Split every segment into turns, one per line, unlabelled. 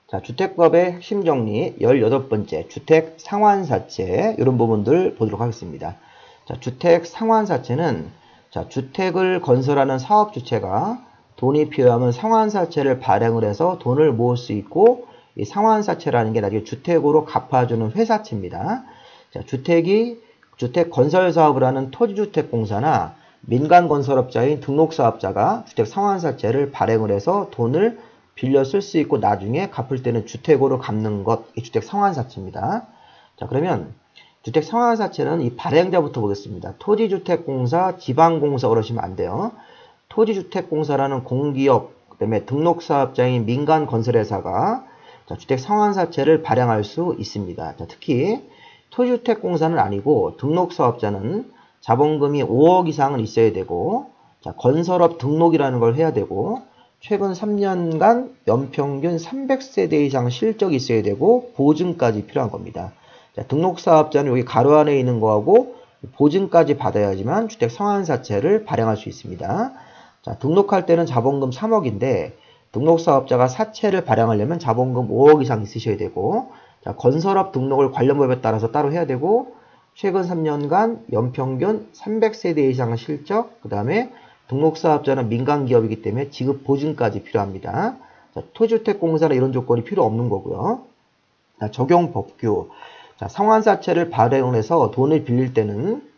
자, 주택법의 핵심 정리 18번째 주택 상환사채 이런 부분들 보도록 하겠습니다. 자, 주택 상환사채는 자, 주택을 건설하는 사업주체가 돈이 필요하면 상환사채를 발행을 해서 돈을 모을 수 있고 이 상환사채라는 게 나중에 주택으로 갚아주는 회사채입니다. 자, 주택 건설 사업을 하는 토지주택공사나 민간건설업자인 등록사업자가 주택 상환사채를 발행을 해서 돈을 빌려 쓸 수 있고 나중에 갚을 때는 주택으로 갚는 것, 이 주택 상환사채입니다. 자, 그러면 주택 상환사채는 이 발행자부터 보겠습니다. 토지주택공사, 지방공사 그러시면 안 돼요. 토지주택공사라는 공기업, 그 다음에 등록사업자인 민간건설회사가 주택 상환사채를 발행할 수 있습니다. 자, 특히 토지주택공사는 아니고 등록사업자는 자본금이 5억 이상은 있어야 되고, 자, 건설업 등록이라는 걸 해야 되고, 최근 3년간 연평균 300세대 이상 실적이 있어야 되고 보증까지 필요한 겁니다. 자, 등록사업자는 여기 가로 안에 있는 거하고 보증까지 받아야지만 주택 상환사채를 발행할 수 있습니다. 자, 등록할 때는 자본금 3억인데 등록사업자가 사채를 발행하려면 자본금 5억 이상 있으셔야 되고, 자, 건설업 등록을 관련 법에 따라서 따로 해야 되고, 최근 3년간 연평균 300세대 이상 실적, 그 다음에 등록사업자는 민간기업이기 때문에 지급 보증까지 필요합니다. 자, 토지주택공사는 이런 조건이 필요 없는 거고요. 자, 적용 법규. 자, 상환사채를 발행해서 돈을 빌릴 때는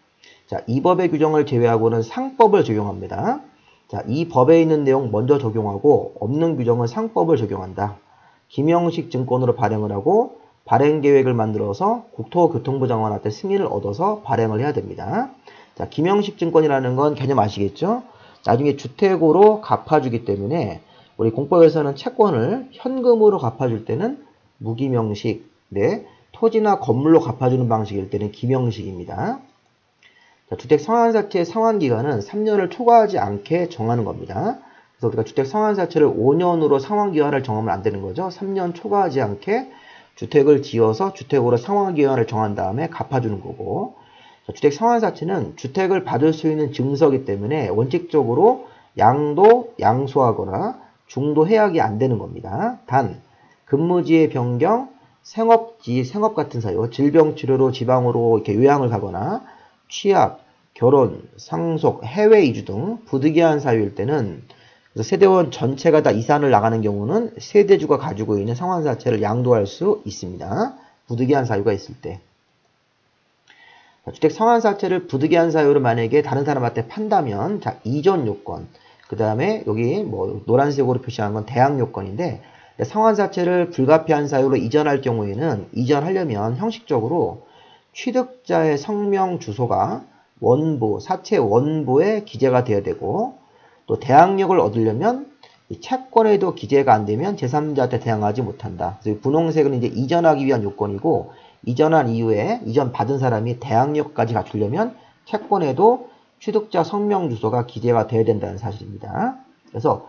자, 이 법의 규정을 제외하고는 상법을 적용합니다. 자, 이 법에 있는 내용 먼저 적용하고 없는 규정은 상법을 적용한다. 김영식 증권으로 발행을 하고 발행계획을 만들어서 국토교통부 장관한테 승인을 얻어서 발행을 해야 됩니다. 자, 김영식 증권이라는 건 개념 아시겠죠? 나중에 주택으로 갚아주기 때문에 우리 공법에서는 채권을 현금으로 갚아줄 때는 무기명식, 네, 토지나 건물로 갚아주는 방식일 때는 기명식입니다. 자, 주택 상환사채의 상환기간은 3년을 초과하지 않게 정하는 겁니다. 그래서 우리가 주택 상환사채를 5년으로 상환기간을 정하면 안 되는 거죠. 3년 초과하지 않게 주택을 지어서 주택으로 상환기간을 정한 다음에 갚아주는 거고, 주택 상환사채는 주택을 받을 수 있는 증서이기 때문에 원칙적으로 양도, 양수하거나 중도 해약이 안 되는 겁니다. 단, 근무지의 변경, 생업지, 생업 같은 사유, 질병치료로 지방으로 이렇게 요양을 가거나 취약, 결혼, 상속, 해외 이주 등 부득이한 사유일 때는 세대원 전체가 다 이산을 나가는 경우는 세대주가 가지고 있는 상환사채를 양도할 수 있습니다. 부득이한 사유가 있을 때. 주택 상환사채를 부득이한 사유로 만약에 다른 사람한테 판다면, 자, 이전 요건, 그 다음에 여기 뭐 노란색으로 표시한 건 대항 요건인데, 상환사채를 불가피한 사유로 이전할 경우에는 이전하려면 형식적으로 취득자의 성명 주소가 원부, 사채 원부에 기재가 되어야 되고, 또 대항력을 얻으려면 이 채권에도 기재가 안 되면 제3자한테 대항하지 못한다. 그래서 분홍색은 이제 이전하기 위한 요건이고, 이전한 이후에 이전 받은 사람이 대항력까지 갖추려면 채권에도 취득자 성명 주소가 기재가 되어야 된다는 사실입니다. 그래서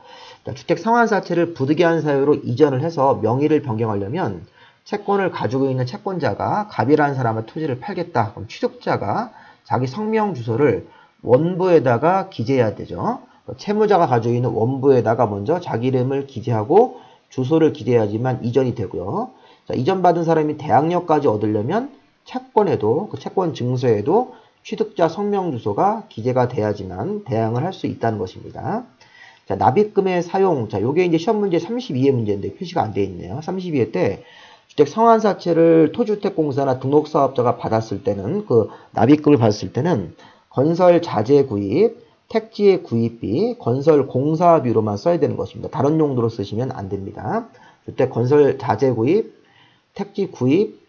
주택 상환사채를 부득이한 사유로 이전을 해서 명의를 변경하려면 채권을 가지고 있는 채권자가 갑이라는 사람의 토지를 팔겠다. 그럼 취득자가 자기 성명 주소를 원부에다가 기재해야 되죠. 채무자가 가지고 있는 원부에다가 먼저 자기 이름을 기재하고 주소를 기재해야지만 이전이 되고요. 자, 이전 받은 사람이 대항력까지 얻으려면 채권에도, 그 채권 증서에도 취득자 성명 주소가 기재가 돼야지만 대항을 할 수 있다는 것입니다. 자, 납입금의 사용. 자, 요게 이제 시험 문제 32회 문제인데 표시가 안 돼 있네요. 32회 때 주택 상환사채를 토지주택공사나 등록사업자가 받았을 때는, 그 납입금을 받았을 때는 건설 자재 구입, 택지의 구입비, 건설 공사비로만 써야 되는 것입니다. 다른 용도로 쓰시면 안 됩니다. 주택 건설 자재 구입, 택지 구입,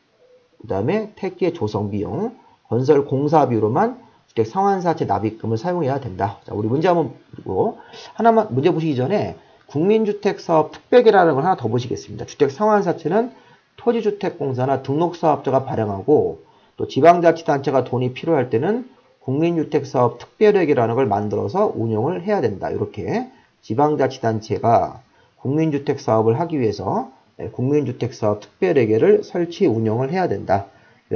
그 다음에 택지의 조성 비용, 건설 공사비로만 주택 상환사채 납입금을 사용해야 된다. 자, 우리 문제 한번 보고 하나만 문제 보시기 전에 국민주택사업 특별계라는 걸 하나 더 보시겠습니다. 주택 상환사채는 토지주택공사나 등록사업자가 발행하고 또 지방자치단체가 돈이 필요할 때는 국민주택사업 특별회계라는 걸 만들어서 운영을 해야 된다. 이렇게 지방자치단체가 국민주택사업을 하기 위해서 국민주택사업 특별회계를 설치 운영을 해야 된다.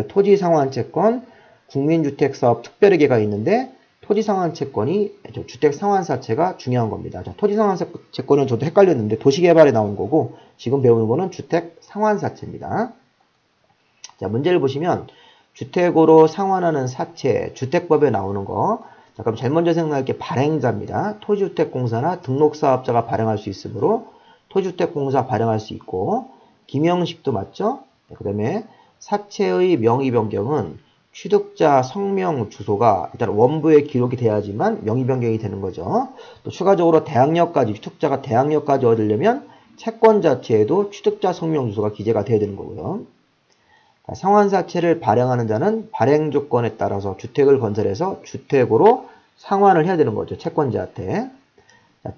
토지상환채권 국민주택사업 특별회계가 있는데 토지상환채권이 주택상환사채가 중요한 겁니다. 자, 토지상환채권은 저도 헷갈렸는데 도시개발에 나온 거고 지금 배우는 거는 주택상환사채입니다. 자, 문제를 보시면 주택으로 상환하는 사채, 주택법에 나오는 거. 자, 그럼 제일 먼저 생각할 게 발행자입니다. 토지주택공사나 등록사업자가 발행할 수 있으므로 토지주택공사 발행할 수 있고, 김영식도 맞죠? 그 다음에 사채의 명의 변경은 취득자 성명 주소가 일단 원부에 기록이 돼야지만 명의 변경이 되는 거죠. 또 추가적으로 대항력까지, 취득자가 대항력까지 얻으려면 채권 자체에도 취득자 성명 주소가 기재가 돼야 되는 거고요. 상환사채를 발행하는 자는 발행 조건에 따라서 주택을 건설해서 주택으로 상환을 해야 되는 거죠. 채권자한테.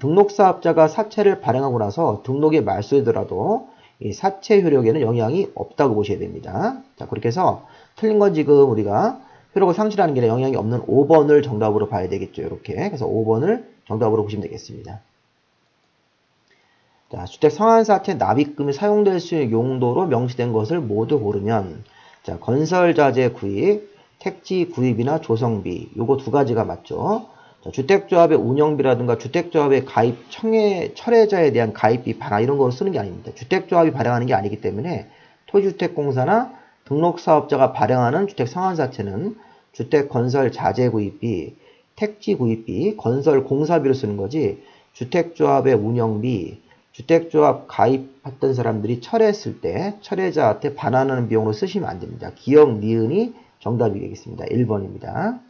등록사업자가 사채를 발행하고 나서 등록이 말소되더라도 이 사채 효력에는 영향이 없다고 보셔야 됩니다. 자, 그렇게 해서 틀린 건 지금 우리가 효력을 상실하는 게 영향이 없는 5번을 정답으로 봐야 되겠죠. 이렇게. 그래서 5번을 정답으로 보시면 되겠습니다. 자, 주택 상환사채 납입금이 사용될 수 있는 용도로 명시된 것을 모두 고르면, 자, 건설자재 구입, 택지 구입이나 조성비, 요거 두 가지가 맞죠. 자, 주택조합의 운영비라든가 주택조합의 가입 철회자에 대한 가입비 반환 이런 거 쓰는 게 아닙니다. 주택조합이 발행하는 게 아니기 때문에 토지주택공사나 등록사업자가 발행하는 주택상환사채는 주택건설자재 구입비, 택지 구입비, 건설공사비로 쓰는 거지 주택조합의 운영비, 주택조합 가입했던 사람들이 철회했을 때 철회자한테 반환하는 비용으로 쓰시면 안 됩니다. 기억, 니은이 정답이 되겠습니다. 1번입니다.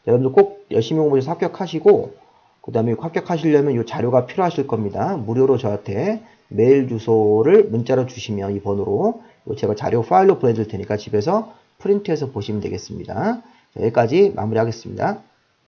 여러분들 꼭 열심히 공부해서 합격하시고 그 다음에 합격하시려면 이 자료가 필요하실 겁니다. 무료로 저한테 메일 주소를 문자로 주시면 이 번호로 제가 자료 파일로 보내드릴 테니까 집에서 프린트해서 보시면 되겠습니다. 여기까지 마무리하겠습니다.